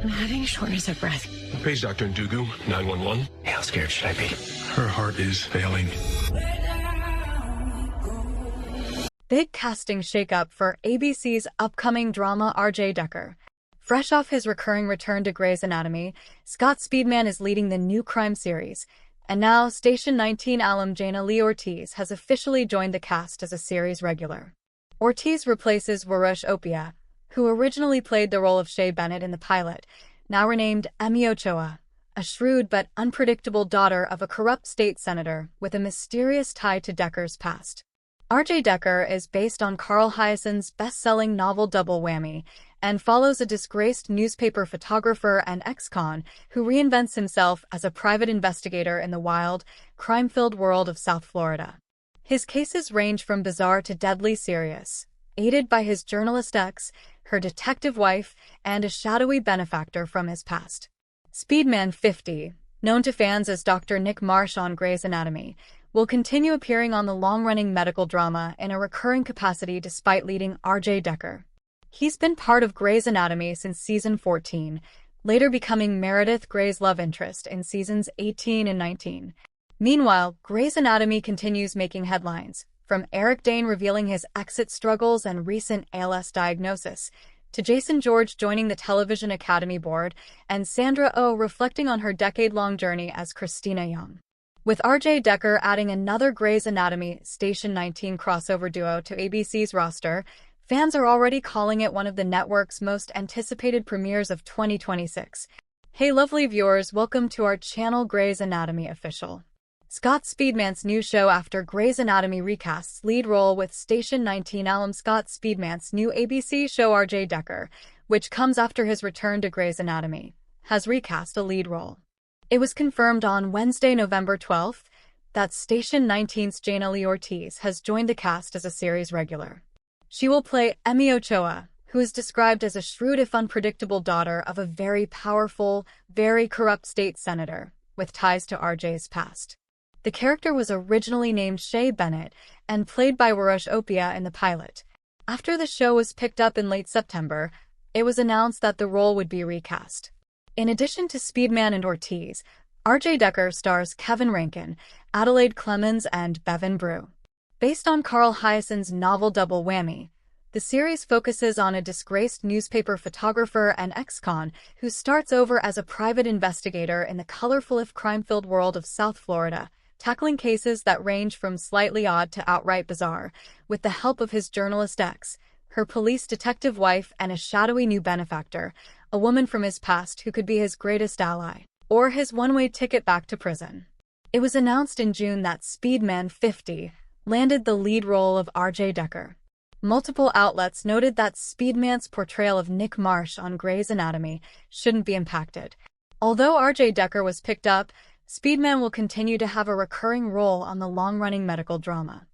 I'm having shortness of breath. Page Dr. Ndugu, 911. How scared should I be? Her heart is failing. Big casting shakeup for ABC's upcoming drama R.J. Decker. Fresh off his recurring return to Grey's Anatomy, Scott Speedman is leading the new crime series. And now, Station 19 alum Jaina Lee Ortiz has officially joined the cast as a series regular. Ortiz replaces Warush Opia, who originally played the role of Shay Bennett in the pilot, now renamed Emi Ochoa, a shrewd but unpredictable daughter of a corrupt state senator with a mysterious tie to Decker's past. R.J. Decker is based on Carl Hiaasen's best-selling novel Double Whammy and follows a disgraced newspaper photographer and ex-con who reinvents himself as a private investigator in the wild, crime-filled world of South Florida. His cases range from bizarre to deadly serious, aided by his journalist ex, her detective wife, and a shadowy benefactor from his past. Speedman 50, known to fans as Dr. Nick Marsh on Grey's Anatomy, will continue appearing on the long-running medical drama in a recurring capacity despite leading R.J. Decker. He's been part of Grey's Anatomy since season 14, later becoming Meredith Grey's love interest in seasons 18 and 19. Meanwhile, Grey's Anatomy continues making headlines, from Eric Dane revealing his exit struggles and recent ALS diagnosis, to Jason George joining the Television Academy Board, and Sandra Oh reflecting on her decade-long journey as Christina Young. With R.J. Decker adding another Grey's Anatomy Station 19 crossover duo to ABC's roster, fans are already calling it one of the network's most anticipated premieres of 2026. Hey lovely viewers, welcome to our channel Grey's Anatomy Official. Scott Speedman's new show after Grey's Anatomy recasts lead role with Station 19 alum Scott Speedman's new ABC show R.J. Decker, which comes after his return to Grey's Anatomy, has recast a lead role. It was confirmed on Wednesday, November 12th, that Station 19's Jaina Lee Ortiz has joined the cast as a series regular. She will play Emi Ochoa, who is described as a shrewd if unpredictable daughter of a very powerful, very corrupt state senator, with ties to RJ's past. The character was originally named Shay Bennett and played by Warush Opia in the pilot. After the show was picked up in late September, it was announced that the role would be recast. In addition to Speedman and Ortiz, R.J. Decker stars Kevin Rankin, Adelaide Clemens, and Bevan Brew. Based on Carl Hiaasen's novel Double Whammy, the series focuses on a disgraced newspaper photographer and ex-con who starts over as a private investigator in the colorful if crime-filled world of South Florida, tackling cases that range from slightly odd to outright bizarre, with the help of his journalist ex, her police detective wife, and a shadowy new benefactor, a woman from his past who could be his greatest ally, or his one-way ticket back to prison. It was announced in June that Speedman 50 landed the lead role of R.J. Decker. Multiple outlets noted that Speedman's portrayal of Nick Marsh on Grey's Anatomy shouldn't be impacted. Although R.J. Decker was picked up, Speedman will continue to have a recurring role on the long-running medical drama.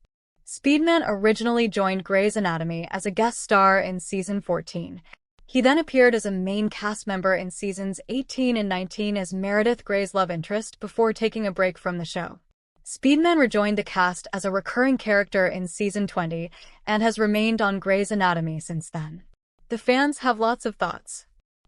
Speedman originally joined Grey's Anatomy as a guest star in season 14. He then appeared as a main cast member in seasons 18 and 19 as Meredith Grey's love interest before taking a break from the show. Speedman rejoined the cast as a recurring character in season 20 and has remained on Grey's Anatomy since then. The fans have lots of thoughts.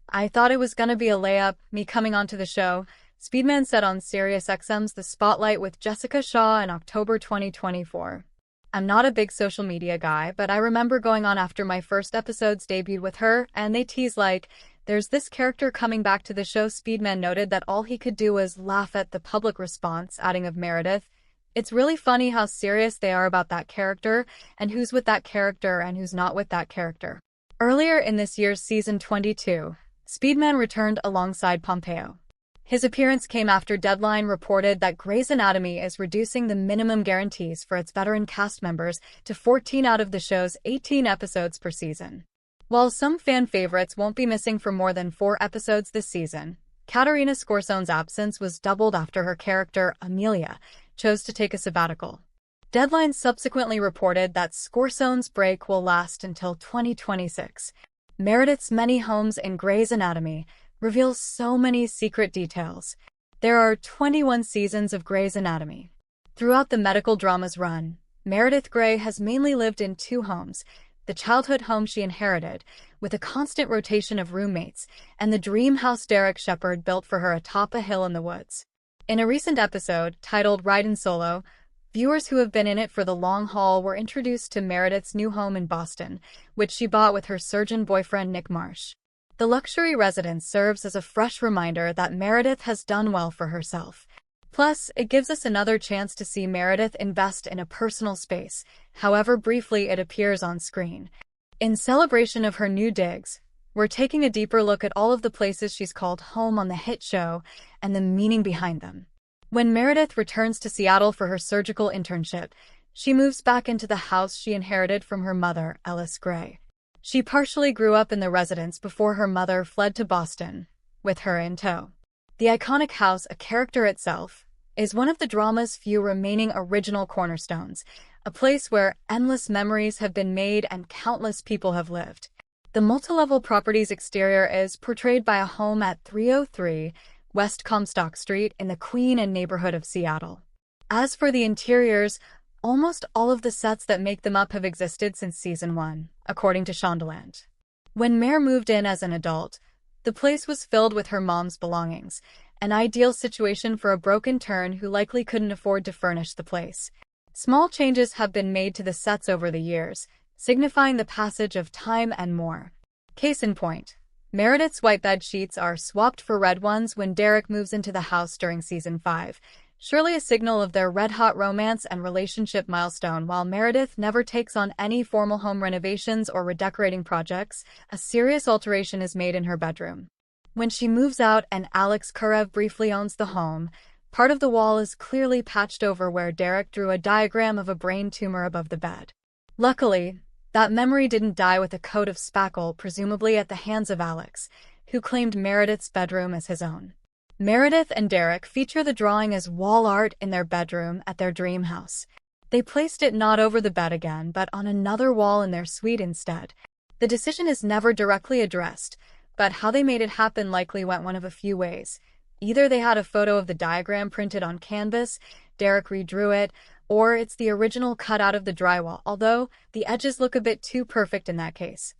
"I thought it was gonna be a layup, me coming onto the show," Speedman said on SiriusXM's The Spotlight with Jessica Shaw in October 2024. "I'm not a big social media guy, but I remember going on after my first episodes debuted with her, and they tease like, there's this character coming back to the show." Speedman noted that all he could do was laugh at the public response, adding of Meredith, "It's really funny how serious they are about that character, and who's with that character and who's not with that character." Earlier in this year's season 22, Speedman returned alongside Pompeo. His appearance came after Deadline reported that Grey's Anatomy is reducing the minimum guarantees for its veteran cast members to 14 out of the show's 18 episodes per season. While some fan favorites won't be missing for more than 4 episodes this season, Caterina Scorsone's absence was doubled after her character, Amelia, chose to take a sabbatical. Deadline subsequently reported that Scorsone's break will last until 2026. Meredith's many homes in Grey's Anatomy reveals so many secret details. There are 21 seasons of Grey's Anatomy. Throughout the medical drama's run, Meredith Grey has mainly lived in 2 homes, the childhood home she inherited, with a constant rotation of roommates, and the dream house Derek Shepherd built for her atop a hill in the woods. In a recent episode, titled Ridin' Solo, viewers who have been in it for the long haul were introduced to Meredith's new home in Boston, which she bought with her surgeon boyfriend Nick Marsh. The luxury residence serves as a fresh reminder that Meredith has done well for herself. Plus, it gives us another chance to see Meredith invest in a personal space, however briefly it appears on screen. In celebration of her new digs, we're taking a deeper look at all of the places she's called home on the hit show and the meaning behind them. When Meredith returns to Seattle for her surgical internship, she moves back into the house she inherited from her mother, Ellis Gray. She partially grew up in the residence before her mother fled to Boston, with her in tow. The iconic house, a character itself, is one of the drama's few remaining original cornerstones, a place where endless memories have been made and countless people have lived. The multi-level property's exterior is portrayed by a home at 303 West Comstock Street in the Queen Anne neighborhood of Seattle. As for the interiors, almost all of the sets that make them up have existed since Season 1, according to Shondaland. When Mare moved in as an adult, the place was filled with her mom's belongings, an ideal situation for a broken turn who likely couldn't afford to furnish the place. Small changes have been made to the sets over the years, signifying the passage of time and more. Case in point, Meredith's white bed sheets are swapped for red ones when Derek moves into the house during Season 5, surely a signal of their red-hot romance and relationship milestone. While Meredith never takes on any formal home renovations or redecorating projects, a serious alteration is made in her bedroom. When she moves out and Alex Karev briefly owns the home, part of the wall is clearly patched over where Derek drew a diagram of a brain tumor above the bed. Luckily, that memory didn't die with a coat of spackle, presumably at the hands of Alex, who claimed Meredith's bedroom as his own. Meredith and Derek feature the drawing as wall art in their bedroom at their dream house. They placed it not over the bed again, but on another wall in their suite instead. The decision is never directly addressed, but how they made it happen likely went one of a few ways. Either they had a photo of the diagram printed on canvas, Derek redrew it, or it's the original cut out of the drywall, although the edges look a bit too perfect in that case.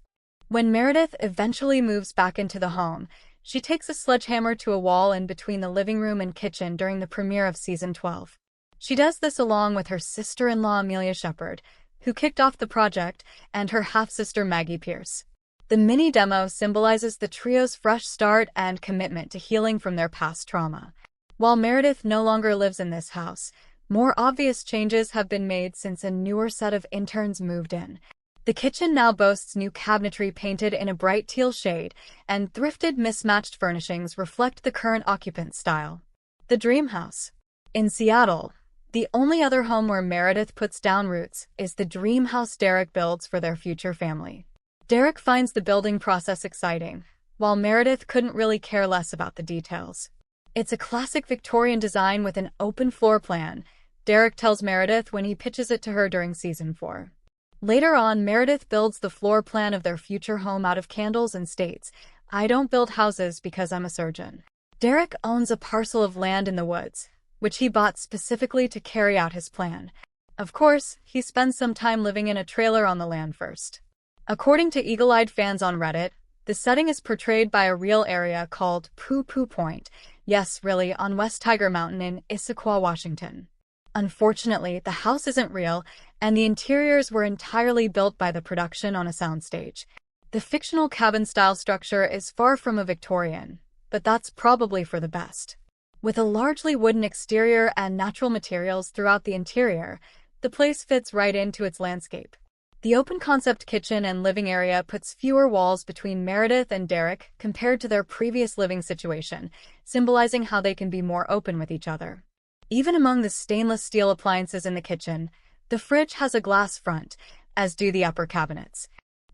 When Meredith eventually moves back into the home, she takes a sledgehammer to a wall in between the living room and kitchen during the premiere of Season 12. She does this along with her sister-in-law Amelia Shepherd, who kicked off the project, and her half-sister Maggie Pierce. The mini-demo symbolizes the trio's fresh start and commitment to healing from their past trauma. While Meredith no longer lives in this house, more obvious changes have been made since a newer set of interns moved in. The kitchen now boasts new cabinetry painted in a bright teal shade, and thrifted mismatched furnishings reflect the current occupant's style. The Dream House. In Seattle, the only other home where Meredith puts down roots is the dream house Derek builds for their future family. Derek finds the building process exciting, while Meredith couldn't really care less about the details. It's a classic Victorian design with an open floor plan, Derek tells Meredith when he pitches it to her during Season 4. Later on, Meredith builds the floor plan of their future home out of candles and states, "I don't build houses because I'm a surgeon." Derek owns a parcel of land in the woods, which he bought specifically to carry out his plan. Of course, he spends some time living in a trailer on the land first. According to eagle-eyed fans on Reddit, the setting is portrayed by a real area called Poo Poo Point, yes, really, on West Tiger Mountain in Issaquah, Washington. Unfortunately, the house isn't real, and the interiors were entirely built by the production on a soundstage. The fictional cabin-style structure is far from a Victorian, but that's probably for the best. With a largely wooden exterior and natural materials throughout the interior, the place fits right into its landscape. The open-concept kitchen and living area puts fewer walls between Meredith and Derek compared to their previous living situation, symbolizing how they can be more open with each other. Even among the stainless steel appliances in the kitchen, the fridge has a glass front, as do the upper cabinets.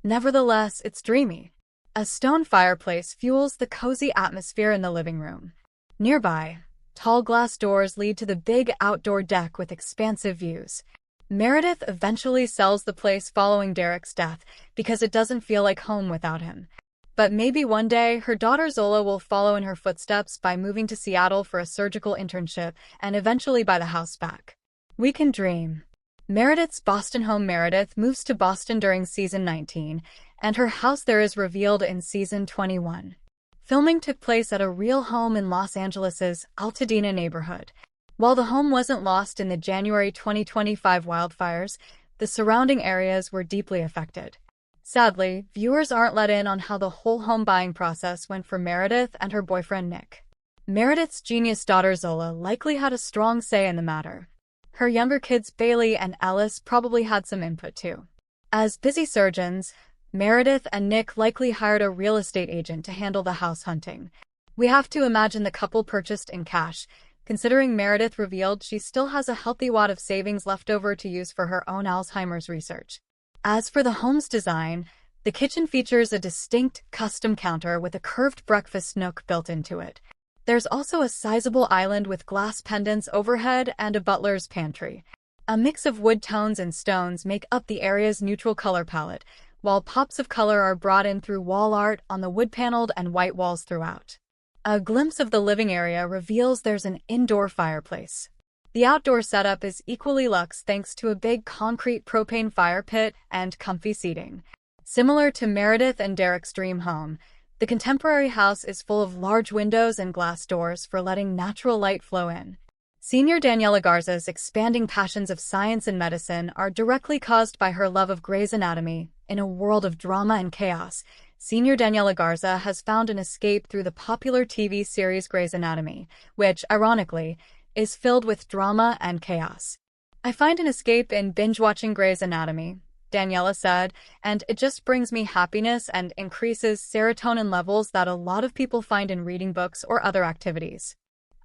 Nevertheless, it's dreamy. A stone fireplace fuels the cozy atmosphere in the living room. Nearby, tall glass doors lead to the big outdoor deck with expansive views. Meredith eventually sells the place following Derek's death because it doesn't feel like home without him. But maybe one day, her daughter Zola will follow in her footsteps by moving to Seattle for a surgical internship and eventually buy the house back. We can dream. Meredith's Boston home. Meredith moves to Boston during season 19, and her house there is revealed in season 21. Filming took place at a real home in Los Angeles' Altadena neighborhood. While the home wasn't lost in the January 2025 wildfires, the surrounding areas were deeply affected. Sadly, viewers aren't let in on how the whole home buying process went for Meredith and her boyfriend Nick. Meredith's genius daughter Zola likely had a strong say in the matter. Her younger kids Bailey and Ellis probably had some input too. As busy surgeons, Meredith and Nick likely hired a real estate agent to handle the house hunting. We have to imagine the couple purchased in cash, considering Meredith revealed she still has a healthy wad of savings left over to use for her own Alzheimer's research. As for the home's design, the kitchen features a distinct, custom counter with a curved breakfast nook built into it. There's also a sizable island with glass pendants overhead and a butler's pantry. A mix of wood tones and stones make up the area's neutral color palette, while pops of color are brought in through wall art on the wood-paneled and white walls throughout. A glimpse of the living area reveals there's an indoor fireplace. The outdoor setup is equally luxe thanks to a big concrete propane fire pit and comfy seating. Similar to Meredith and Derek's dream home, the contemporary house is full of large windows and glass doors for letting natural light flow in. Senior Daniela Garza's expanding passions of science and medicine are directly caused by her love of Grey's Anatomy. In a world of drama and chaos, Senior Daniela Garza has found an escape through the popular TV series Grey's Anatomy, which, ironically, is filled with drama and chaos. "I find an escape in binge-watching Grey's Anatomy," Daniela said, "and it just brings me happiness and increases serotonin levels that a lot of people find in reading books or other activities.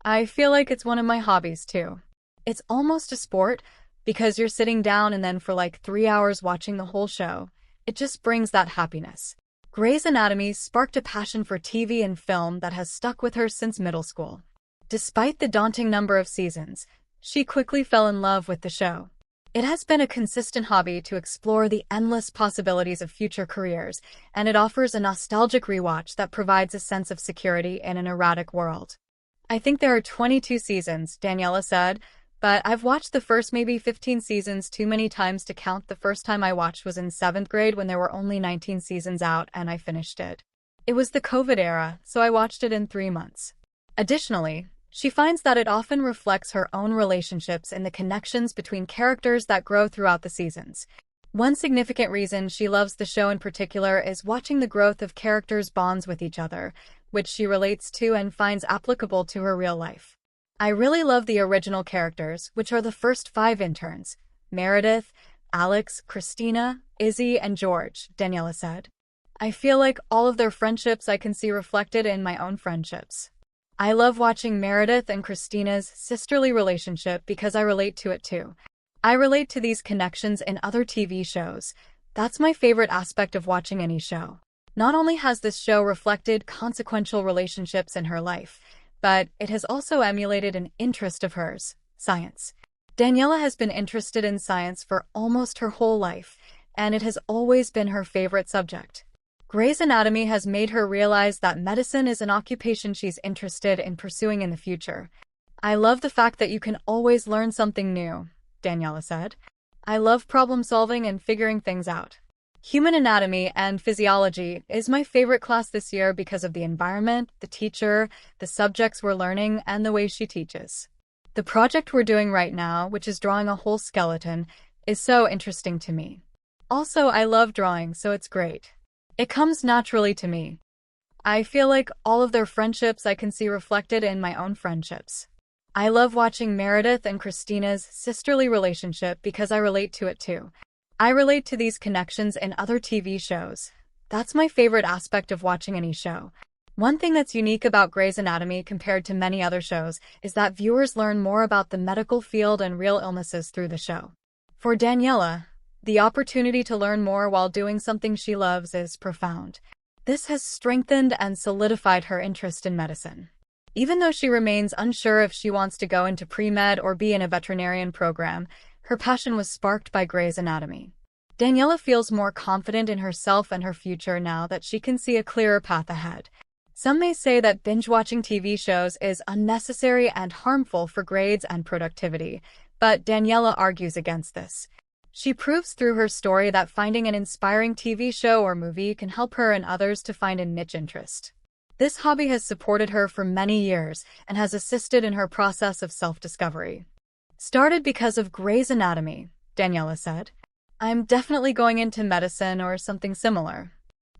I feel like it's one of my hobbies, too. It's almost a sport, because you're sitting down and then for like 3 hours watching the whole show. It just brings that happiness." Grey's Anatomy sparked a passion for TV and film that has stuck with her since middle school. Despite the daunting number of seasons, she quickly fell in love with the show. It has been a consistent hobby to explore the endless possibilities of future careers, and it offers a nostalgic rewatch that provides a sense of security in an erratic world. "I think there are 22 seasons," Daniela said, "but I've watched the first maybe 15 seasons too many times to count. The first time I watched was in 7th grade when there were only 19 seasons out and I finished it. It was the COVID era, so I watched it in 3 months." Additionally, she finds that it often reflects her own relationships and the connections between characters that grow throughout the seasons. One significant reason she loves the show in particular is watching the growth of characters' bonds with each other, which she relates to and finds applicable to her real life. "I really love the original characters, which are the first 5 interns: Meredith, Alex, Christina, Izzy, and George," Daniela said. "I feel like all of their friendships I can see reflected in my own friendships. I love watching Meredith and Christina's sisterly relationship because I relate to it too. I relate to these connections in other TV shows. That's my favorite aspect of watching any show." Not only has this show reflected consequential relationships in her life, but it has also emulated an interest of hers: science. Daniela has been interested in science for almost her whole life, and it has always been her favorite subject. Grey's Anatomy has made her realize that medicine is an occupation she's interested in pursuing in the future. "I love the fact that you can always learn something new," Daniela said. "I love problem solving and figuring things out. Human anatomy and physiology is my favorite class this year because of the environment, the teacher, the subjects we're learning, and the way she teaches. The project we're doing right now, which is drawing a whole skeleton, is so interesting to me. Also, I love drawing, so it's great. It comes naturally to me. I feel like all of their friendships I can see reflected in my own friendships. I love watching Meredith and Christina's sisterly relationship because I relate to it too. I relate to these connections in other TV shows. That's my favorite aspect of watching any show. One thing that's unique about Grey's Anatomy compared to many other shows is that viewers learn more about the medical field and real illnesses through the show." For Daniela, the opportunity to learn more while doing something she loves is profound. This has strengthened and solidified her interest in medicine. Even though she remains unsure if she wants to go into pre-med or be in a veterinarian program, her passion was sparked by Grey's Anatomy. Daniela feels more confident in herself and her future now that she can see a clearer path ahead. Some may say that binge-watching TV shows is unnecessary and harmful for grades and productivity, But Daniela argues against this. She proves through her story that finding an inspiring TV show or movie can help her and others to find a niche interest. This hobby has supported her for many years and has assisted in her process of self-discovery. Started because of Grey's Anatomy, Daniela said. I'm definitely going into medicine or something similar.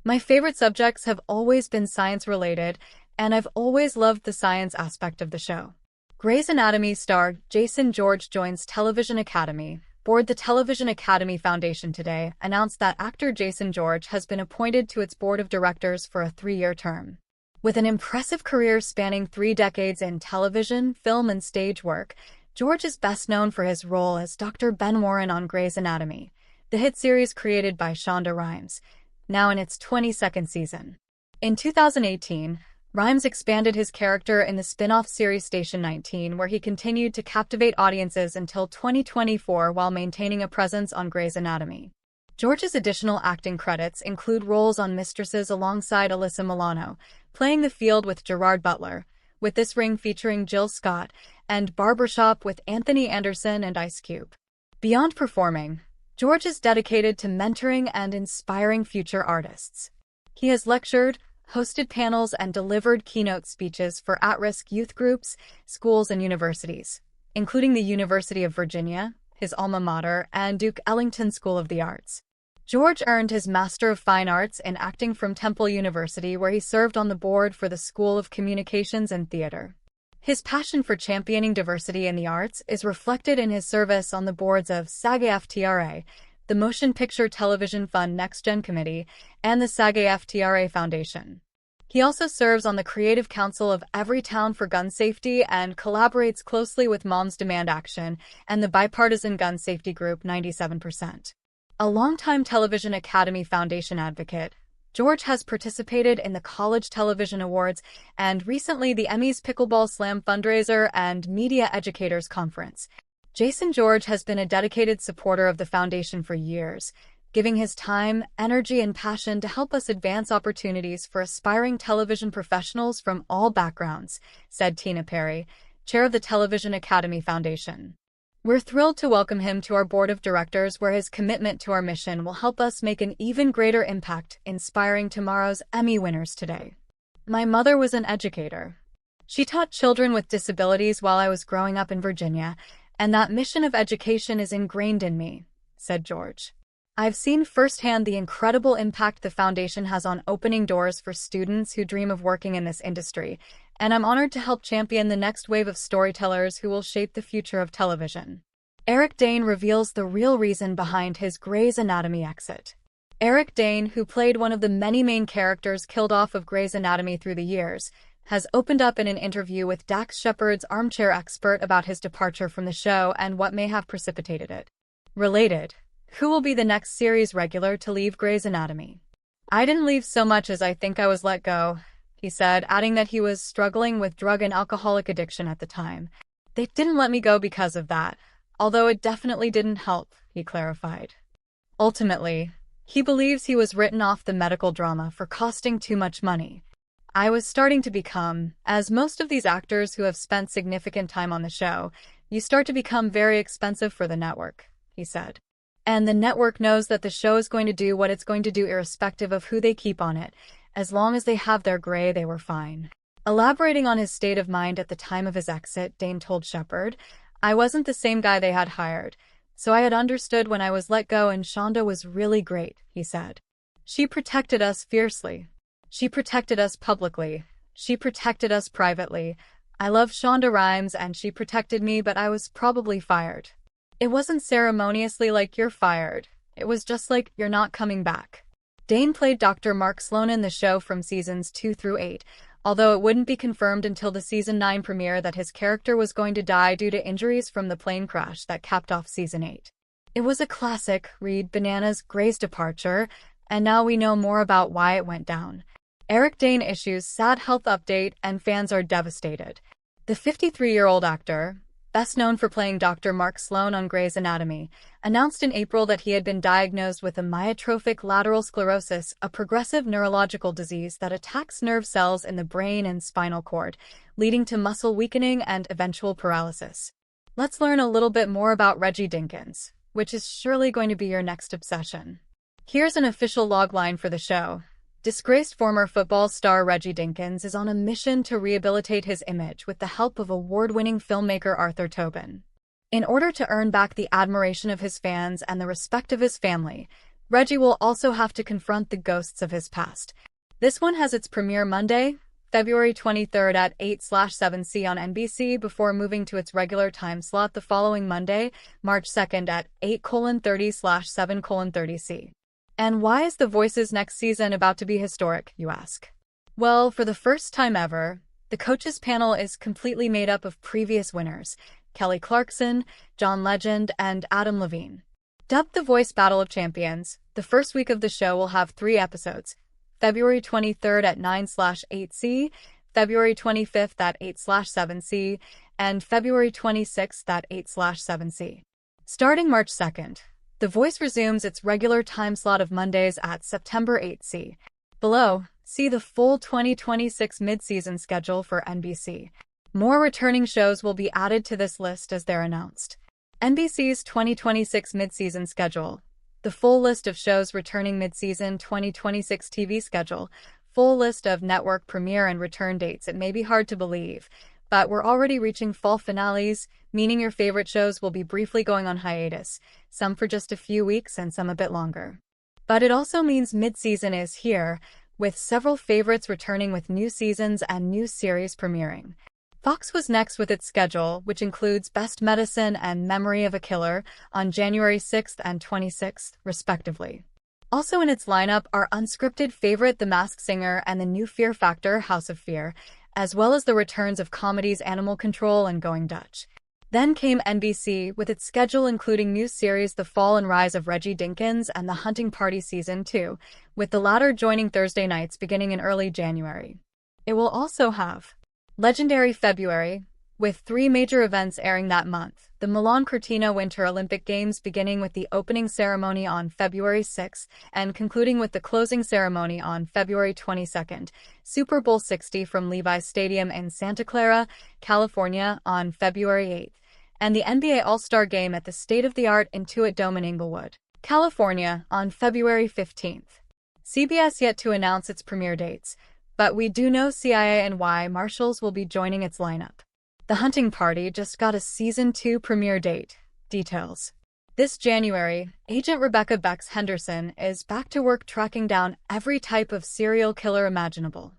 My favorite subjects have always been science-related, and I've always loved the science aspect of the show. Grey's Anatomy star Jason George joins Television Academy. The Television Academy Foundation today announced that actor Jason George has been appointed to its board of directors for a 3-year term. With an impressive career spanning 3 decades in television, film, and stage work, George is best known for his role as Dr. Ben Warren on Grey's Anatomy, the hit series created by Shonda Rhimes, now in its 22nd season. In 2018, Rhimes expanded his character in the spin-off series Station 19, where he continued to captivate audiences until 2024 while maintaining a presence on Grey's Anatomy. George's additional acting credits include roles on Mistresses alongside Alyssa Milano, Playing the Field with Gerard Butler, With This Ring featuring Jill Scott, and Barbershop with Anthony Anderson and Ice Cube. Beyond performing, George is dedicated to mentoring and inspiring future artists. He has lectured, hosted panels, and delivered keynote speeches for at-risk youth groups, schools, and universities, including the University of Virginia, his alma mater, and Duke Ellington School of the Arts. George earned his Master of Fine Arts in acting from Temple University, where he served on the board for the School of Communications and Theater. His passion for championing diversity in the arts is reflected in his service on the boards of SAG-AFTRA, the Motion Picture Television Fund Next Gen Committee, and the SAG-AFTRA Foundation. He also serves on the Creative Council of Everytown for Gun Safety and collaborates closely with Moms Demand Action and the bipartisan gun safety group 97%. A longtime Television Academy Foundation advocate, George has participated in the College Television Awards and recently the Emmys Pickleball Slam fundraiser and Media Educators Conference. Jason George has been a dedicated supporter of the foundation for years, giving his time, energy, and passion to help us advance opportunities for aspiring television professionals from all backgrounds, said Tina Perry, chair of the Television Academy Foundation. We're thrilled to welcome him to our board of directors, where his commitment to our mission will help us make an even greater impact, inspiring tomorrow's Emmy winners today. My mother was an educator. She taught children with disabilities while I was growing up in Virginia, and that mission of education is ingrained in me, said George. I've seen firsthand the incredible impact the foundation has on opening doors for students who dream of working in this industry, and I'm honored to help champion the next wave of storytellers who will shape the future of television. Eric Dane reveals the real reason behind his Grey's Anatomy exit. Eric Dane, who played one of the many main characters killed off of Grey's Anatomy through the years, has opened up in an interview with Dax Shepard's Armchair Expert about his departure from the show and what may have precipitated it. Related, who will be the next series regular to leave Grey's Anatomy? I didn't leave so much as I think I was let go, he said, adding that he was struggling with drug and alcoholic addiction at the time. They didn't let me go because of that, although it definitely didn't help, he clarified. Ultimately, he believes he was written off the medical drama for costing too much money. I was starting to become, as most of these actors who have spent significant time on the show, you start to become very expensive for the network, he said. And the network knows that the show is going to do what it's going to do irrespective of who they keep on it. As long as they have their Grey, they were fine. Elaborating on his state of mind at the time of his exit, Dane told Shepard, I wasn't the same guy they had hired, so I had understood when I was let go, and Shonda was really great, he said. She protected us fiercely. She protected us publicly. She protected us privately. I love Shonda Rhimes and she protected me, but I was probably fired. It wasn't ceremoniously like you're fired. It was just like you're not coming back. Dane played Dr. Mark Sloan in the show from seasons 2 through 8, although it wouldn't be confirmed until the season 9 premiere that his character was going to die due to injuries from the plane crash that capped off season 8. It was a classic, read Bananas, Grey's departure, and now we know more about why it went down. Eric Dane issues sad health update and fans are devastated. The 53-year-old actor, best known for playing Dr. Mark Sloan on Grey's Anatomy, announced in April that he had been diagnosed with amyotrophic lateral sclerosis, a progressive neurological disease that attacks nerve cells in the brain and spinal cord, leading to muscle weakening and eventual paralysis. let's learn a little bit more about Reggie Dinkins, which is surely going to be your next obsession. Here's an official logline for the show. Disgraced former football star Reggie Dinkins is on a mission to rehabilitate his image with the help of award-winning filmmaker Arthur Tobin. In order to earn back the admiration of his fans and the respect of his family, Reggie will also have to confront the ghosts of his past. This one has its premiere Monday, February 23rd at 8/7C on NBC before moving to its regular time slot the following Monday, March 2nd at 8:30/7:30C. And why is The Voice's next season about to be historic, you ask? Well, for the first time ever, the coaches panel is completely made up of previous winners, Kelly Clarkson, John Legend, and Adam Levine. Dubbed The Voice Battle of Champions, the first week of the show will have 3 episodes, February 23rd at 9/8C, February 25th at 8/7C, and February 26th at 8/7C. Starting March 2nd, The Voice resumes its regular time slot of Mondays at September 8C. Below, see the full 2026 mid-season schedule for NBC. More returning shows will be added to this list as they're announced. NBC's 2026 mid-season schedule. The full list of shows returning mid-season 2026 TV schedule. Full list of network premiere and return dates. It may be hard to believe, but we're already reaching fall finales, meaning your favorite shows will be briefly going on hiatus, some for just a few weeks and some a bit longer. But it also means mid-season is here, with several favorites returning with new seasons and new series premiering. Fox was next with its schedule, which includes Best Medicine and Memory of a Killer on January 6th and 26th, respectively. Also in its lineup are unscripted favorite The Masked Singer and the new Fear Factor House of Fear, as well as the returns of comedies Animal Control and Going Dutch. Then came NBC with its schedule including new series The Fall and Rise of Reggie Dinkins and The Hunting Party Season 2, with the latter joining Thursday nights beginning in early January. It will also have Legendary February, with 3 major events airing that month. The Milan-Cortina Winter Olympic Games beginning with the opening ceremony on February 6th and concluding with the closing ceremony on February 22nd. Super Bowl 60 from Levi's Stadium in Santa Clara, California on February 8th. And the NBA All-Star Game at the state-of-the-art Intuit Dome in Inglewood, California on February 15th. CBS yet to announce its premiere dates, but we do know CIANY Marshals will be joining its lineup. The Hunting Party just got a Season 2 premiere date. Details. This January, Agent Rebecca Bex Henderson is back to work tracking down every type of serial killer imaginable.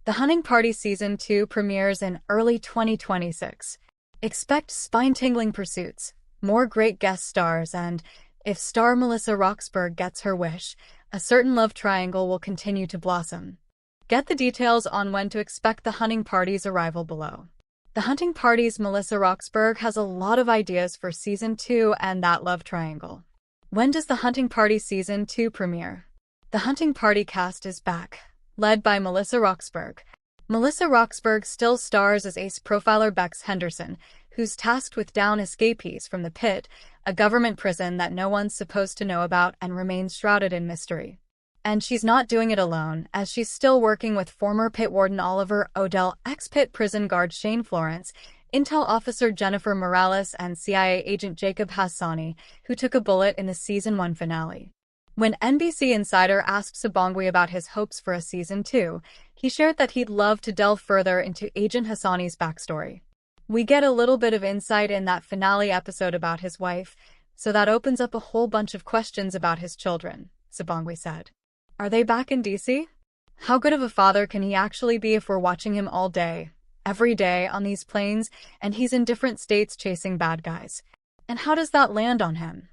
The Hunting Party Season 2 premieres in early 2026. Expect spine-tingling pursuits, more great guest stars, and, if star Melissa Roxburgh gets her wish, a certain love triangle will continue to blossom. Get the details on when to expect The Hunting Party's arrival below. The Hunting Party's Melissa Roxburgh has a lot of ideas for Season 2 and that love triangle. When does The Hunting Party Season 2 premiere? The Hunting Party cast is back, led by Melissa Roxburgh. Melissa Roxburgh still stars as ace profiler Bex Henderson, who's tasked with down escapees from the pit, a government prison that no one's supposed to know about and remains shrouded in mystery. And she's not doing it alone, as she's still working with former pit warden Oliver Odell, ex-pit prison guard Shane Florence, Intel officer Jennifer Morales, and CIA agent Jacob Hassani, who took a bullet in the Season 1 finale. When NBC Insider asked Sabongui about his hopes for a Season 2, he shared that he'd love to delve further into Agent Hassani's backstory. We get a little bit of insight in that finale episode about his wife, so that opens up a whole bunch of questions about his children, Sabongui said. Are they back in DC? How good of a father can he actually be if we're watching him all day, every day on these planes, and he's in different states chasing bad guys? And how does that land on him?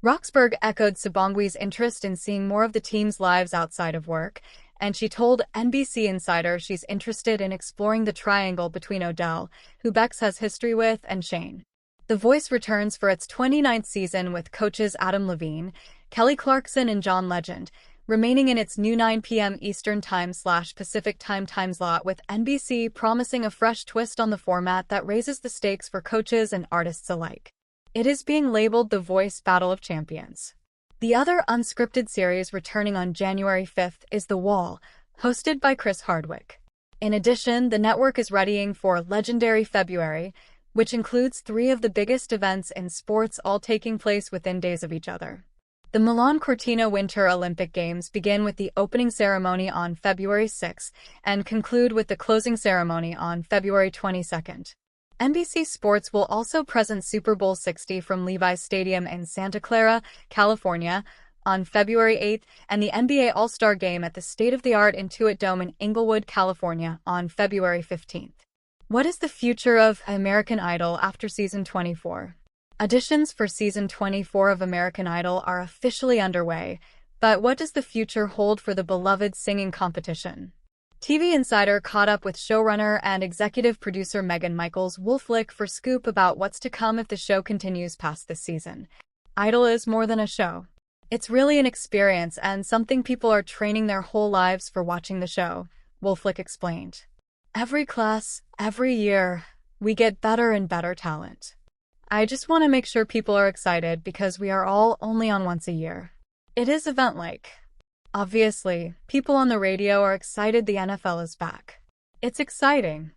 Roxburgh echoed Sabongui's interest in seeing more of the team's lives outside of work, and she told NBC Insider she's interested in exploring the triangle between Odell, who Bex has history with, and Shane. The Voice returns for its 29th season with coaches Adam Levine, Kelly Clarkson, and John Legend, remaining in its new 9 p.m. Eastern Time/Pacific time slot, with NBC promising a fresh twist on the format that raises the stakes for coaches and artists alike. It is being labeled The Voice Battle of Champions. The other unscripted series returning on January 5th is The Wall, hosted by Chris Hardwick. In addition, the network is readying for Legendary February, which includes 3 of the biggest events in sports all taking place within days of each other. The Milan Cortina Winter Olympic Games begin with the opening ceremony on February 6 and conclude with the closing ceremony on February 22nd. NBC Sports will also present Super Bowl 60 from Levi's Stadium in Santa Clara, California, on February 8th, and the NBA All-Star Game at the state-of-the-art Intuit Dome in Inglewood, California, on February 15th. What is the future of American Idol after Season 24? Auditions for Season 24 of American Idol are officially underway, but what does the future hold for the beloved singing competition? TV Insider caught up with showrunner and executive producer Megan Michaels Wolflick for scoop about what's to come if the show continues past this season. Idol is more than a show. It's really an experience and something people are training their whole lives for watching the show, Wolflick explained. Every class, every year, we get better and better talent. I just want to make sure people are excited because we are all only on once a year. It is event-like. Obviously, people on the radio are excited the NFL is back. It's exciting.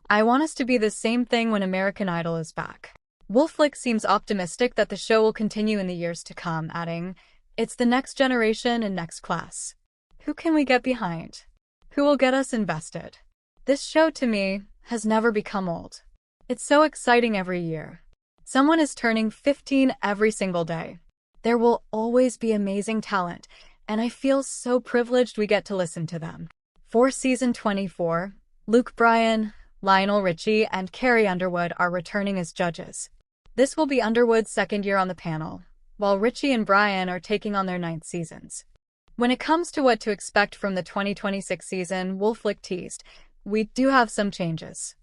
I want us to be the same thing when American Idol is back. Wolflick seems optimistic that the show will continue in the years to come, adding, "It's the next generation and next class. Who can we get behind? Who will get us invested? This show, to me, has never become old. It's so exciting every year. Someone is turning 15 every single day. There will always be amazing talent, and I feel so privileged we get to listen to them." For Season 24, Luke Bryan, Lionel Richie, and Carrie Underwood are returning as judges. This will be Underwood's second year on the panel, while Richie and Bryan are taking on their 9th seasons. When it comes to what to expect from the 2026 season, Wolflick teased, "We do have some changes.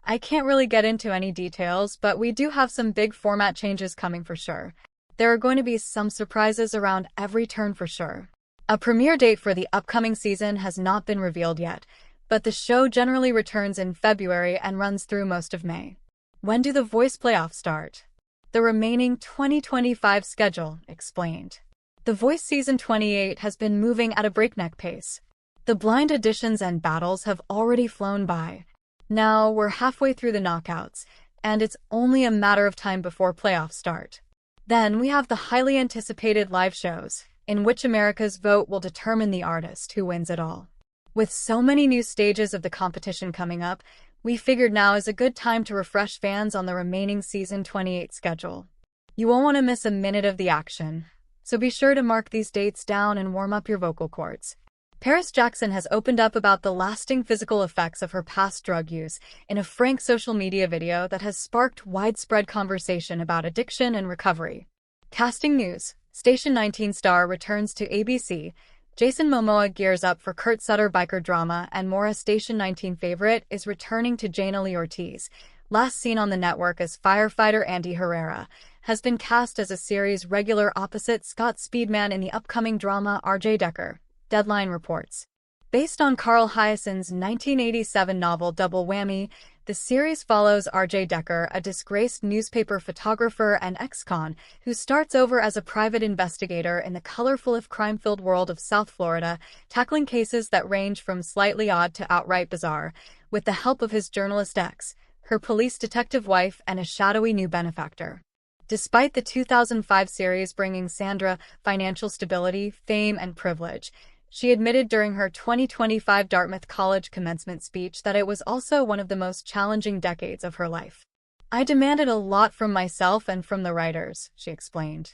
I can't really get into any details, but we do have some big format changes coming for sure. There are going to be some surprises around every turn for sure." A premiere date for the upcoming season has not been revealed yet, but the show generally returns in February and runs through most of May. When do The Voice playoffs start? The remaining 2025 schedule explained. The Voice Season 28 has been moving at a breakneck pace. The blind auditions and battles have already flown by. Now we're halfway through the knockouts, and it's only a matter of time before playoffs start. Then we have the highly anticipated live shows, in which America's vote will determine the artist who wins it all. With so many new stages of the competition coming up, we figured now is a good time to refresh fans on the remaining Season 28 schedule. You won't want to miss a minute of the action, so be sure to mark these dates down and warm up your vocal cords. Paris Jackson has opened up about the lasting physical effects of her past drug use in a frank social media video that has sparked widespread conversation about addiction and recovery. Casting news: Station 19 star returns to ABC, Jason Momoa gears up for Kurt Sutter biker drama, and Mora Station 19 favorite is returning to Jana Lee Ortiz, last seen on the network as firefighter Andy Herrera, has been cast as a series regular opposite Scott Speedman in the upcoming drama R.J. Decker, Deadline reports. Based on Carl Hyacин's 1987 novel Double Whammy, the series follows R.J. Decker, a disgraced newspaper photographer and ex-con, who starts over as a private investigator in the colorful if crime-filled world of South Florida, tackling cases that range from slightly odd to outright bizarre, with the help of his journalist ex, her police detective wife, and a shadowy new benefactor. Despite the 2005 series bringing Sandra financial stability, fame, and privilege, she admitted during her 2025 Dartmouth College commencement speech that it was also one of the most challenging decades of her life. "I demanded a lot from myself and from the writers," she explained.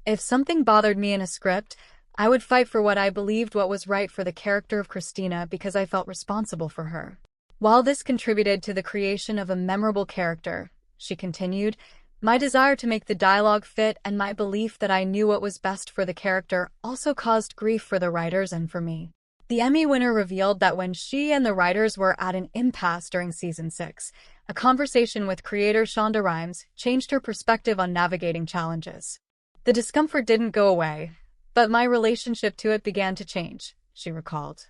"If something bothered me in a script, I would fight for what I believed what was right for the character of Christina because I felt responsible for her. While this contributed to the creation of a memorable character," she continued, "my desire to make the dialogue fit and my belief that I knew what was best for the character also caused grief for the writers and for me." The Emmy winner revealed that when she and the writers were at an impasse during Season 6, a conversation with creator Shonda Rhimes changed her perspective on navigating challenges. "The discomfort didn't go away, but my relationship to it began to change," she recalled.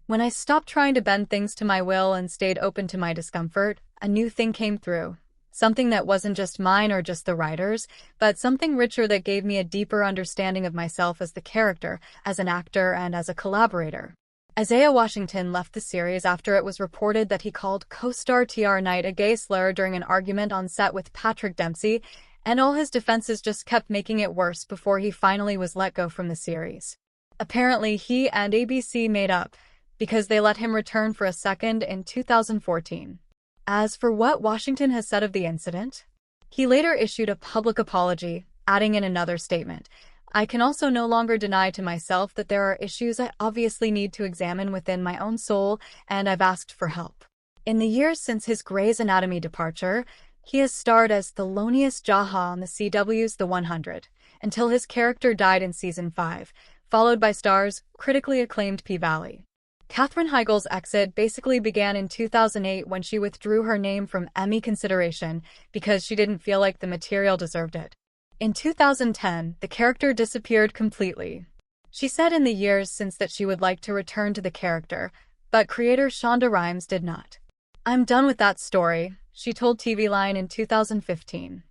"When I stopped trying to bend things to my will and stayed open to my discomfort, a new thing came through. Something that wasn't just mine or just the writers, but something richer that gave me a deeper understanding of myself as the character, as an actor, and as a collaborator." Isaiah Washington left the series after it was reported that he called co-star T.R. Knight a gay slur during an argument on set with Patrick Dempsey, and all his defenses just kept making it worse before he finally was let go from the series. Apparently, he and ABC made up, because they let him return for a second in 2014. As for what Washington has said of the incident, he later issued a public apology, adding in another statement, "I can also no longer deny to myself that there are issues I obviously need to examine within my own soul, and I've asked for help." In the years since his Grey's Anatomy departure, he has starred as Thelonious Jaha on the CW's The 100, until his character died in Season 5, followed by Star's critically acclaimed P-Valley. Katherine Heigl's exit basically began in 2008 when she withdrew her name from Emmy consideration because she didn't feel like the material deserved it. In 2010, the character disappeared completely. She said in the years since that she would like to return to the character, but creator Shonda Rhimes did not. "I'm done with that story," she told TV Line in 2015.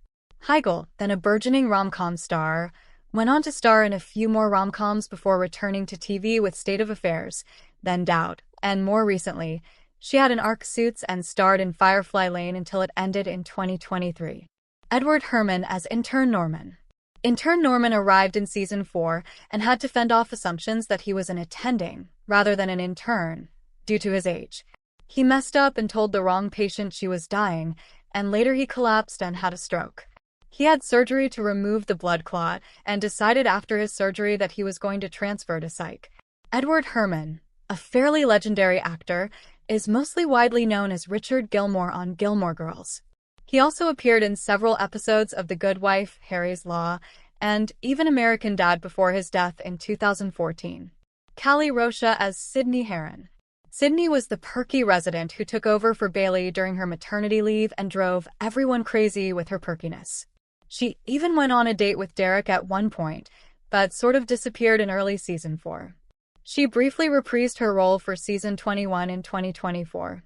Heigl, then a burgeoning rom-com star, went on to star in a few more rom-coms before returning to TV with State of Affairs, then Doubt, and more recently, she had an arc Suits and starred in Firefly Lane until it ended in 2023. Edward Herrmann as Intern Norman. Intern Norman arrived in Season 4 and had to fend off assumptions that he was an attending, rather than an intern, due to his age. He messed up and told the wrong patient she was dying, and later he collapsed and had a stroke. He had surgery to remove the blood clot and decided after his surgery that he was going to transfer to psych. Edward Herrmann, a fairly legendary actor, is mostly widely known as Richard Gilmore on Gilmore Girls. He also appeared in several episodes of The Good Wife, Harry's Law, and even American Dad before his death in 2014. Callie Rocha as Sydney Heron. Sydney was the perky resident who took over for Bailey during her maternity leave and drove everyone crazy with her perkiness. She even went on a date with Derek at one point, but sort of disappeared in early Season 4. She briefly reprised her role for Season 21 in 2024.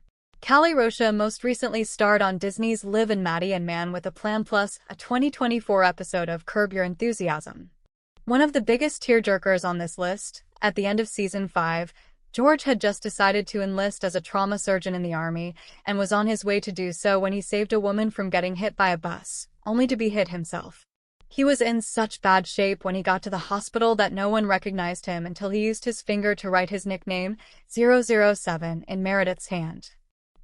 Callie Rocha most recently starred on Disney's Liv and Maddie and Man with a Plan Plus, a 2024 episode of Curb Your Enthusiasm. One of the biggest tearjerkers on this list, at the end of Season 5, George had just decided to enlist as a trauma surgeon in the Army and was on his way to do so when he saved a woman from getting hit by a bus, only to be hit himself. He was in such bad shape when he got to the hospital that no one recognized him until he used his finger to write his nickname, 007, in Meredith's hand.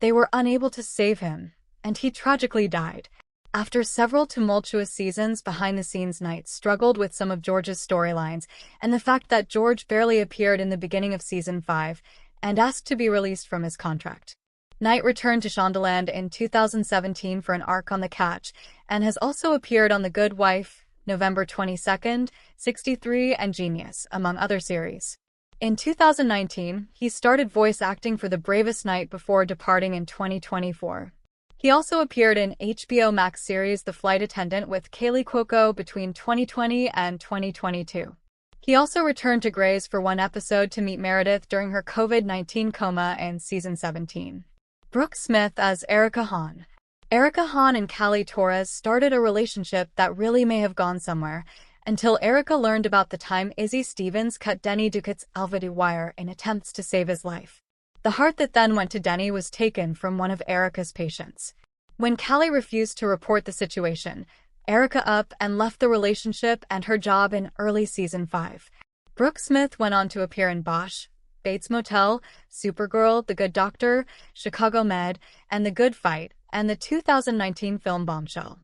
They were unable to save him, and he tragically died. After several tumultuous seasons, behind-the-scenes Knight struggled with some of George's storylines and the fact that George barely appeared in the beginning of Season 5 and asked to be released from his contract. Knight returned to Shondaland in 2017 for an arc on The Catch and has also appeared on The Good Wife, November 22nd, 63, and Genius, among other series. In 2019, he started voice acting for The Bravest Knight before departing in 2024. He also appeared in HBO Max series The Flight Attendant with Kaylee Cuoco between 2020 and 2022. He also returned to Grey's for one episode to meet Meredith during her COVID-19 coma in Season 17. Brooke Smith as Erica Hahn. Erica Hahn and Callie Torres started a relationship that really may have gone somewhere, until Erica learned about the time Izzy Stevens cut Denny Duquette's Alva wire in attempts to save his life. The heart that then went to Denny was taken from one of Erica's patients. When Callie refused to report the situation, Erica up and left the relationship and her job in early Season 5. Brooke Smith went on to appear in Bosch, Bates Motel, Supergirl, The Good Doctor, Chicago Med, and The Good Fight, and the 2019 film Bombshell.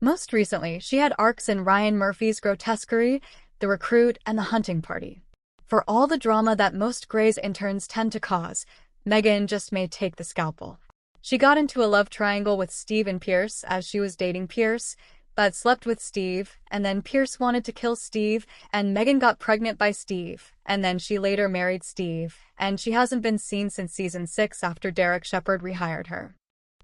Most recently, she had arcs in Ryan Murphy's Grotesquerie, The Recruit, and The Hunting Party. For all the drama that most Grey's interns tend to cause, Megan just may take the scalpel. She got into a love triangle with Steve and Pierce as she was dating Pierce, but slept with Steve, and then Pierce wanted to kill Steve, and Megan got pregnant by Steve, and then she later married Steve, and she hasn't been seen since Season 6 after Derek Shepherd rehired her.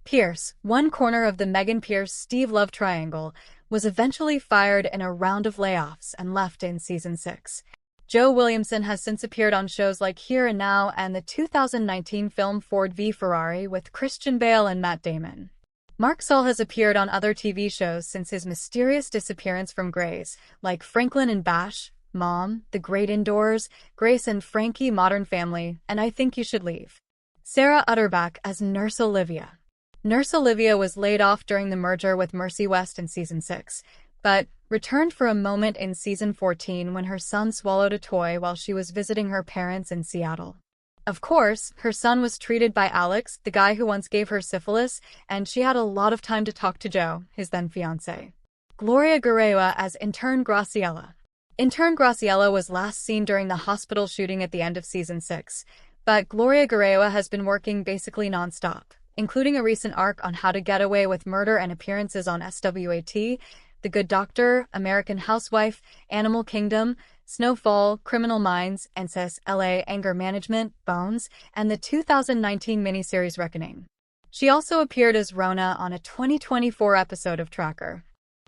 Pierce, one corner of the Megan Pierce-Steve love triangle, was eventually fired in a round of layoffs and left in Season 6. Joe Williamson has since appeared on shows like Here and Now and the 2019 film Ford v Ferrari with Christian Bale and Matt Damon. Mark Saul has appeared on other TV shows since his mysterious disappearance from Grey's, like Franklin and Bash, Mom, The Great Indoors, Grace and Frankie, Modern Family, and I Think You Should Leave. Sarah Utterback as Nurse Olivia. Nurse Olivia was laid off during the merger with Mercy West in Season 6, but returned for a moment in Season 14 when her son swallowed a toy while she was visiting her parents in Seattle. Of course, her son was treated by Alex, the guy who once gave her syphilis, and she had a lot of time to talk to Joe, his then-fiancé. Gloria Guerrero as Intern Graciela. Intern Graciela was last seen during the hospital shooting at the end of Season 6, but Gloria Guerrero has been working basically non-stop, including a recent arc on How to Get Away with Murder and appearances on SWAT, The Good Doctor, American Housewife, Animal Kingdom, Snowfall, Criminal Minds, NCIS, LA, Anger Management, Bones, and the 2019 miniseries Reckoning. She also appeared as Rona on a 2024 episode of Tracker.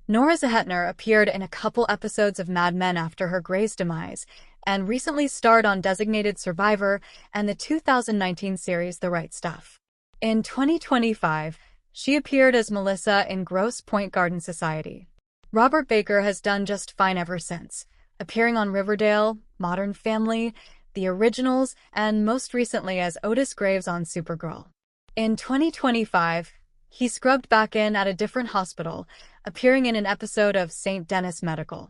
Nora Zehetner appeared in a couple episodes of Mad Men after her Grey's demise, and recently starred on Designated Survivor and the 2019 series The Right Stuff. In 2025, she appeared as Melissa in Grosse Pointe Garden Society. Robert Baker has done just fine ever since, appearing on Riverdale, Modern Family, The Originals, and most recently as Otis Graves on Supergirl. In 2025, he scrubbed back in at a different hospital, appearing in an episode of St. Denis Medical.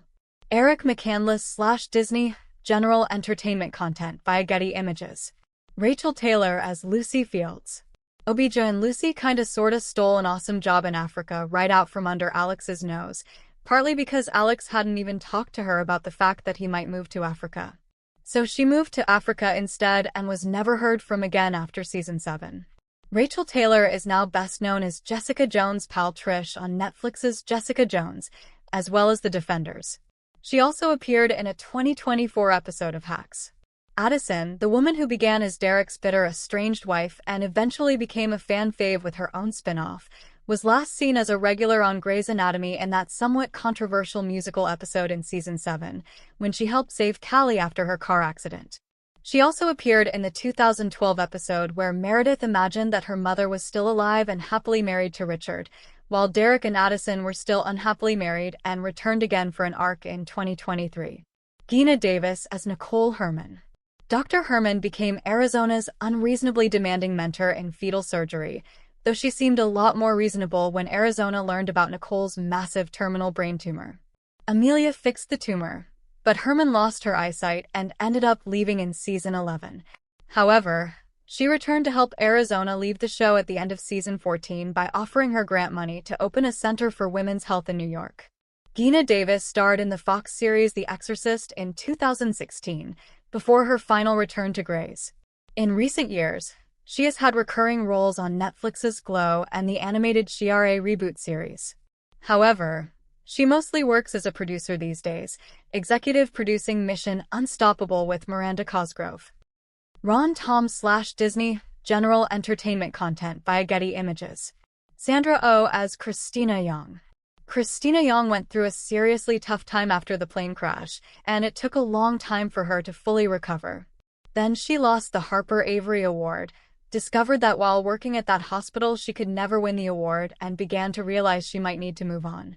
Eric McCandless / Disney General Entertainment Content by Getty Images. Rachel Taylor as Lucy Fields. OBJ and Lucy kinda sorta stole an awesome job in Africa right out from under Alex's nose, partly because Alex hadn't even talked to her about the fact that he might move to Africa. So she moved to Africa instead and was never heard from again after Season 7. Rachel Taylor is now best known as Jessica Jones' pal Trish on Netflix's Jessica Jones, as well as The Defenders. She also appeared in a 2024 episode of Hacks. Addison, the woman who began as Derek's bitter estranged wife and eventually became a fan fave with her own spin-off, was last seen as a regular on Grey's Anatomy in that somewhat controversial musical episode in Season 7, when she helped save Callie after her car accident. She also appeared in the 2012 episode where Meredith imagined that her mother was still alive and happily married to Richard, while Derek and Addison were still unhappily married and returned again for an arc in 2023. Geena Davis as Nicole Herman. Dr. Herman became Arizona's unreasonably demanding mentor in fetal surgery, though she seemed a lot more reasonable when Arizona learned about Nicole's massive terminal brain tumor. Amelia fixed the tumor, but Herman lost her eyesight and ended up leaving in Season 11. However, she returned to help Arizona leave the show at the end of Season 14 by offering her grant money to open a center for women's health in New York. Geena Davis starred in the Fox series The Exorcist in 2016, before her final return to Grey's. In recent years, she has had recurring roles on Netflix's Glow and the animated Shi'ar reboot series. However, she mostly works as a producer these days, executive producing Mission Unstoppable with Miranda Cosgrove. Ron Tom / Disney General Entertainment Content by Getty Images. Sandra Oh as Christina Young. Christina Young went through a seriously tough time after the plane crash, and it took a long time for her to fully recover. Then she lost the Harper Avery Award, discovered that while working at that hospital she could never win the award, and began to realize she might need to move on.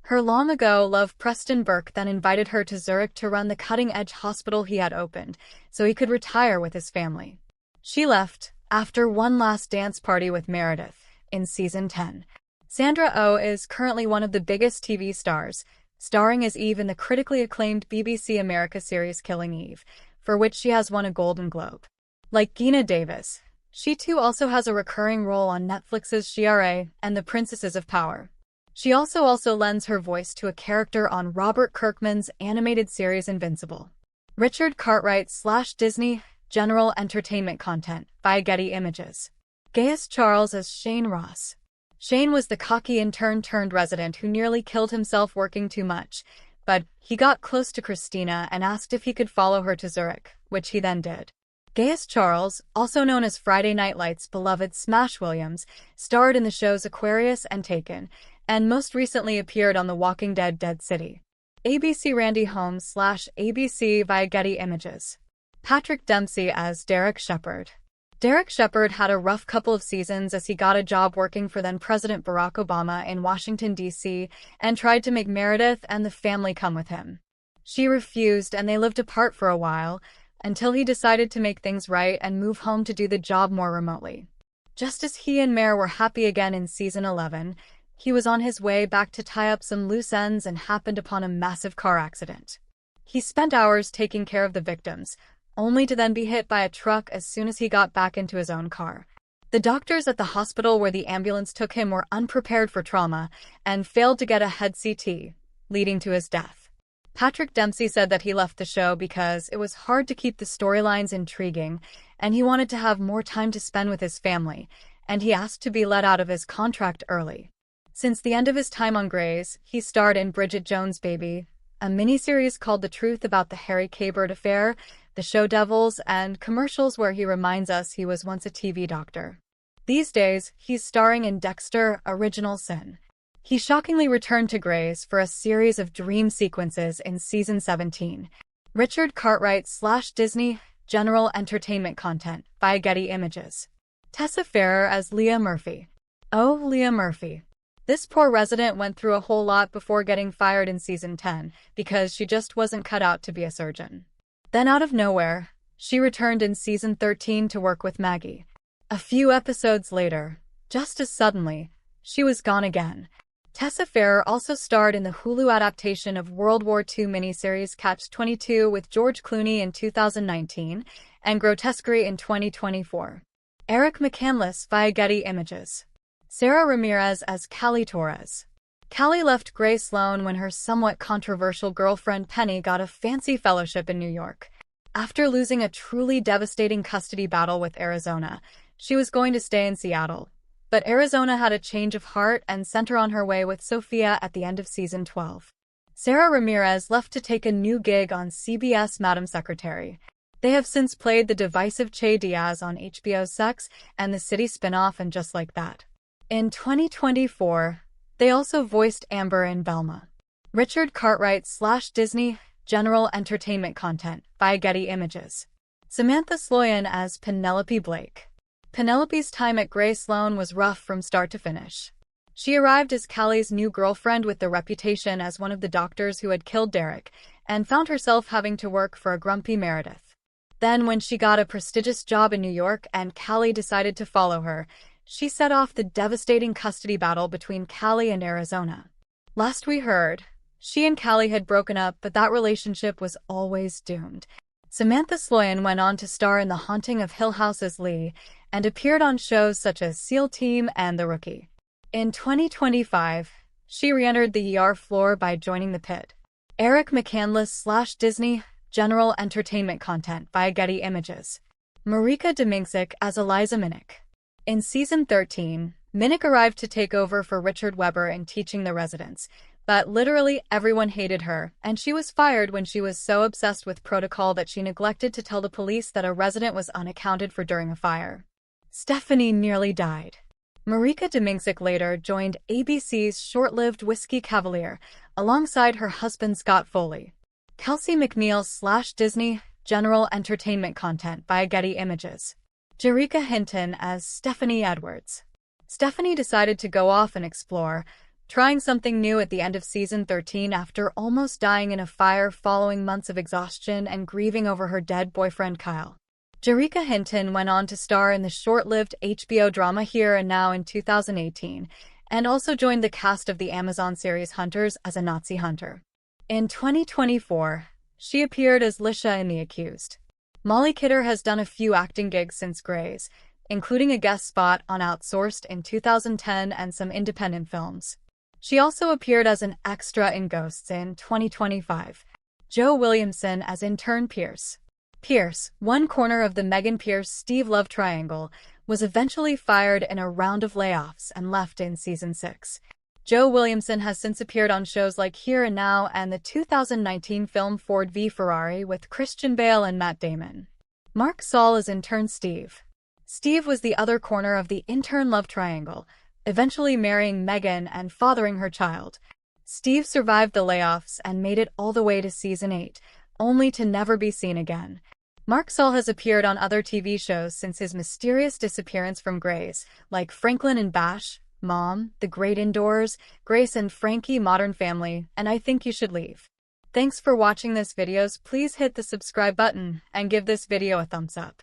Her long-ago love Preston Burke then invited her to Zurich to run the cutting-edge hospital he had opened, so he could retire with his family. She left after one last dance party with Meredith in Season 10. Sandra Oh is currently one of the biggest TV stars, starring as Eve in the critically acclaimed BBC America series Killing Eve, for which she has won a Golden Globe. Like Geena Davis, she too also has a recurring role on Netflix's Shi'ar and the Princesses of Power. She also lends her voice to a character on Robert Kirkman's animated series Invincible. Richard Cartwright / Disney General Entertainment Content by Getty Images. Gaius Charles as Shane Ross. Shane was the cocky intern turned resident who nearly killed himself working too much, but he got close to Christina and asked if he could follow her to Zurich, which he then did. Gaius Charles, also known as Friday Night Lights' beloved Smash Williams, starred in the shows Aquarius and Taken, and most recently appeared on The Walking Dead Dead City. ABC Randy Holmes / ABC via Getty Images. Patrick Dempsey as Derek Shepherd. Derek Shepherd had a rough couple of seasons as he got a job working for then-President Barack Obama in Washington, D.C., and tried to make Meredith and the family come with him. She refused, and they lived apart for a while, until he decided to make things right and move home to do the job more remotely. Just as he and Mare were happy again in season 11, he was on his way back to tie up some loose ends and happened upon a massive car accident. He spent hours taking care of the victims, only to then be hit by a truck as soon as he got back into his own car. The doctors at the hospital where the ambulance took him were unprepared for trauma and failed to get a head CT, leading to his death. Patrick Dempsey said that he left the show because it was hard to keep the storylines intriguing and he wanted to have more time to spend with his family, and he asked to be let out of his contract early. Since the end of his time on Grey's, he starred in Bridget Jones' Baby, a miniseries called The Truth about the Harry Cabert affair, The Show Devils, and commercials where he reminds us he was once a TV doctor. These days, he's starring in Dexter: Original Sin. He shockingly returned to Grey's for a series of dream sequences in season 17. Richard Cartwright/Disney General Entertainment Content by Getty Images. Tessa Farrer as Leah Murphy. Oh, Leah Murphy. This poor resident went through a whole lot before getting fired in season 10 because she just wasn't cut out to be a surgeon. Then out of nowhere, she returned in season 13 to work with Maggie. A few episodes later, just as suddenly, she was gone again. Tessa Farrer also starred in the Hulu adaptation of World War II miniseries Catch-22 with George Clooney in 2019 and Grotesquerie in 2024. Eric McCandless via Getty Images. Sarah Ramirez as Callie Torres. Callie left Grey Sloan when her somewhat controversial girlfriend Penny got a fancy fellowship in New York. After losing a truly devastating custody battle with Arizona, she was going to stay in Seattle. But Arizona had a change of heart and sent her on her way with Sophia at the end of season 12. Sarah Ramirez left to take a new gig on CBS Madam Secretary. They have since played the divisive Che Diaz on HBO's Sex and the City spinoff and Just Like That. In 2024, they also voiced Amber in Velma. Richard Cartwright/Disney General Entertainment Content by Getty Images. Samantha Sloyan as Penelope Blake. Penelope's time at Grey Sloan was rough from start to finish. She arrived as Callie's new girlfriend with the reputation as one of the doctors who had killed Derek, and found herself having to work for a grumpy Meredith. Then when she got a prestigious job in New York and Callie decided to follow her, she set off the devastating custody battle between Callie and Arizona. Last we heard, she and Callie had broken up, but that relationship was always doomed. Samantha Sloyan went on to star in The Haunting of Hill House as Lee, and appeared on shows such as SEAL Team and The Rookie. In 2025, she re-entered the ER floor by joining The Pit. Eric McCandless/Disney General Entertainment Content by Getty Images. Marika Domincic as Eliza Minnick. In season 13, Minnick arrived to take over for Richard Weber in Teaching the Residents, but literally everyone hated her, and she was fired when she was so obsessed with protocol that she neglected to tell the police that a resident was unaccounted for during a fire. Stephanie nearly died. Marika Domincic later joined ABC's short-lived Whiskey Cavalier, alongside her husband Scott Foley. Kelsey McNeil/Disney General Entertainment Content by Getty Images. Jericka Hinton as Stephanie Edwards. Stephanie decided to go off and explore, trying something new at the end of season 13 after almost dying in a fire following months of exhaustion and grieving over her dead boyfriend Kyle. Jericka Hinton went on to star in the short-lived HBO drama Here and Now in 2018, and also joined the cast of the Amazon series Hunters as a Nazi hunter. In 2024, she appeared as Lisha in The Accused. Molly Kidder has done a few acting gigs since Grey's, including a guest spot on Outsourced in 2010 and some independent films. She also appeared as an extra in Ghosts in 2025. Joe Williamson as intern Pierce. Pierce, one corner of the Megan Pierce-Steve love triangle, was eventually fired in a round of layoffs and left in season 6. Joe Williamson has since appeared on shows like Here and Now and the 2019 film Ford v Ferrari with Christian Bale and Matt Damon. Mark Saul as intern Steve. Steve was the other corner of the intern love triangle, eventually marrying Megan and fathering her child. Steve survived the layoffs and made it all the way to season 8, only to never be seen again. Mark Saul has appeared on other TV shows since his mysterious disappearance from Grey's, like Franklin and Bash, Mom, The Great Indoors, Grace and Frankie, Modern Family, and I Think You Should Leave. Thanks for watching this videos. Please hit the subscribe button and give this video a thumbs up.